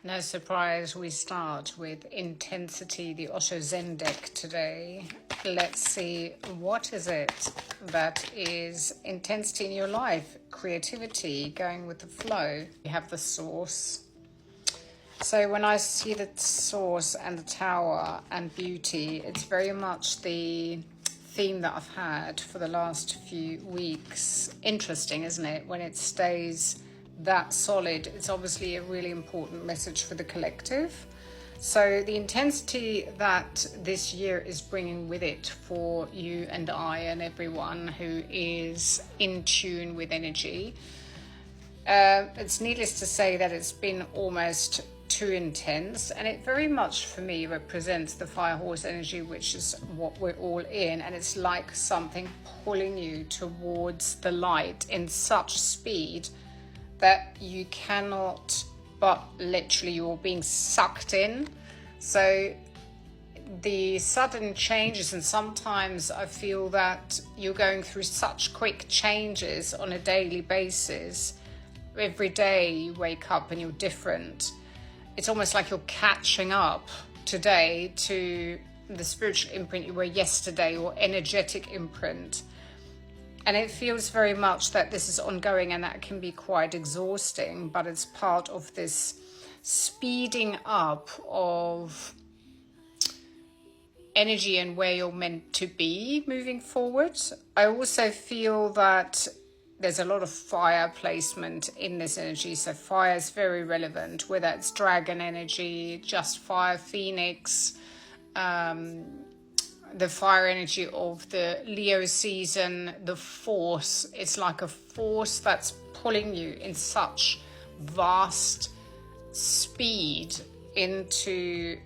No surprise, we start with intensity, the Osho Zen deck today. Let's see, what is it that is intensity in your life? Creativity, going with the flow. You have the source. So when I see the source and the tower and beauty, it's very much the theme that I've had for the last few weeks. Interesting, isn't it? When it stays that solid, it's obviously a really important message for the collective. So the intensity that this year is bringing with it for you and I and everyone who is in tune with energy, it's needless to say that it's been almost too intense, and it very much for me represents the fire horse energy, which is what we're all in, and it's like something pulling you towards the light in such speed that you cannot, but literally you're being sucked in. So the sudden changes, and sometimes I feel that you're going through such quick changes on a daily basis. Every day you wake up and you're different. It's almost like you're catching up today to the spiritual imprint you were yesterday, or energetic imprint. And it feels very much that this is ongoing, and that can be quite exhausting, but it's part of this speeding up of energy and where you're meant to be moving forward. I also feel that there's a lot of fire placement in this energy. So fire is very relevant, whether it's dragon energy, just fire, phoenix, the fire energy of the Leo season, the force. It's like a force that's pulling you in such vast speed into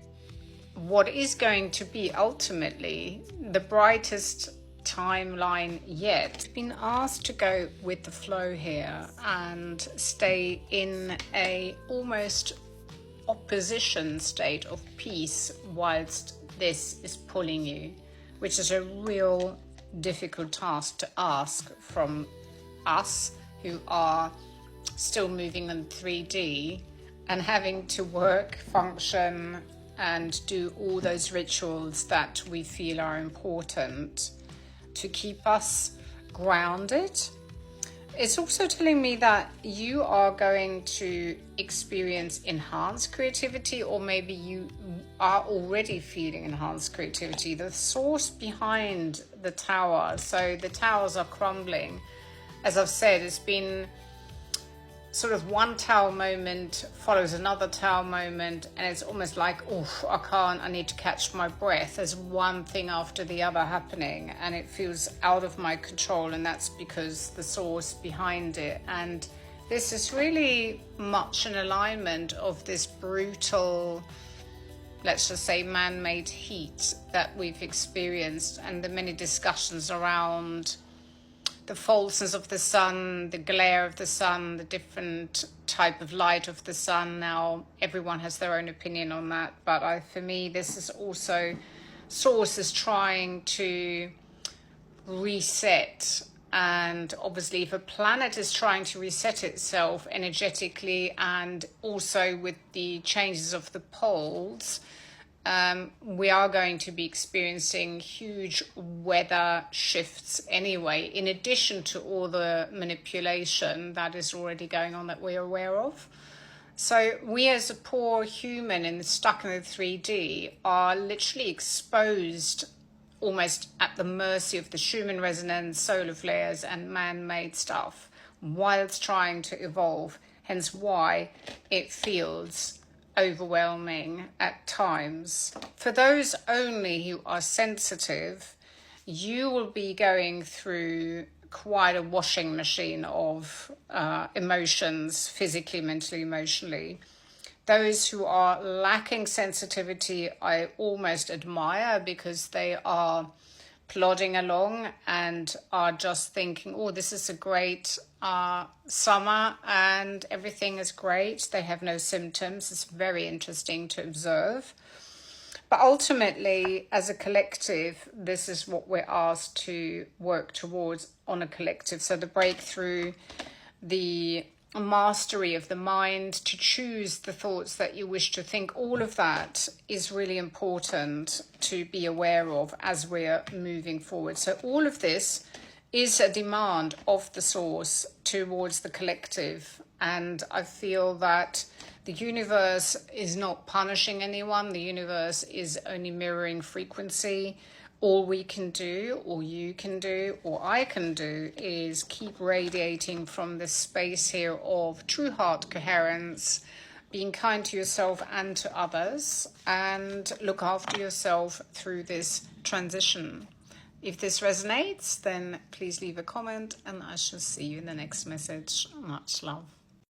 what is going to be ultimately the brightest timeline yet. Been asked to go with the flow here and stay in a almost opposition state of peace whilst this is pulling you, which is a real difficult task to ask from us who are still moving in 3D and having to work, function, and do all those rituals that we feel are important to keep us grounded. It's also telling me that you are going to experience enhanced creativity, or maybe you are already feeling enhanced creativity. The source behind the tower, so the towers are crumbling. As I've said, it's been sort of one tower moment follows another tower moment, and it's almost like, oh, I need to catch my breath. There's one thing after the other happening, and it feels out of my control, and that's because the source behind it. And this is really much an alignment of this brutal, let's just say, man-made heat that we've experienced, and the many discussions around the falseness of the sun, the glare of the sun, the different type of light of the sun. Now, everyone has their own opinion on that, but for me, this is also source is trying to reset. And obviously, if a planet is trying to reset itself energetically, and also with the changes of the poles, we are going to be experiencing huge weather shifts anyway, in addition to all the manipulation that is already going on that we're aware of. So we as a poor human and stuck in the 3D are literally exposed almost at the mercy of the Schumann resonance, solar flares and man-made stuff whilst trying to evolve, hence why it feels overwhelming at times. For those only who are sensitive, you will be going through quite a washing machine of emotions, physically, mentally, emotionally. Those who are lacking sensitivity, I almost admire, because they are plodding along and are just thinking, oh, this is a great summer and everything is great. They have no symptoms. It's very interesting to observe. But ultimately, as a collective, this is what we're asked to work towards on a collective. So the breakthrough, the mastery of the mind, to choose the thoughts that you wish to think. All of that is really important to be aware of as we're moving forward. So all of this is a demand of the source towards the collective. And I feel that the universe is not punishing anyone. The universe is only mirroring frequency. All we can do, or you can do, or I can do, is keep radiating from this space here of true heart coherence, being kind to yourself and to others, and look after yourself through this transition. If this resonates, then please leave a comment, and I shall see you in the next message. Much love.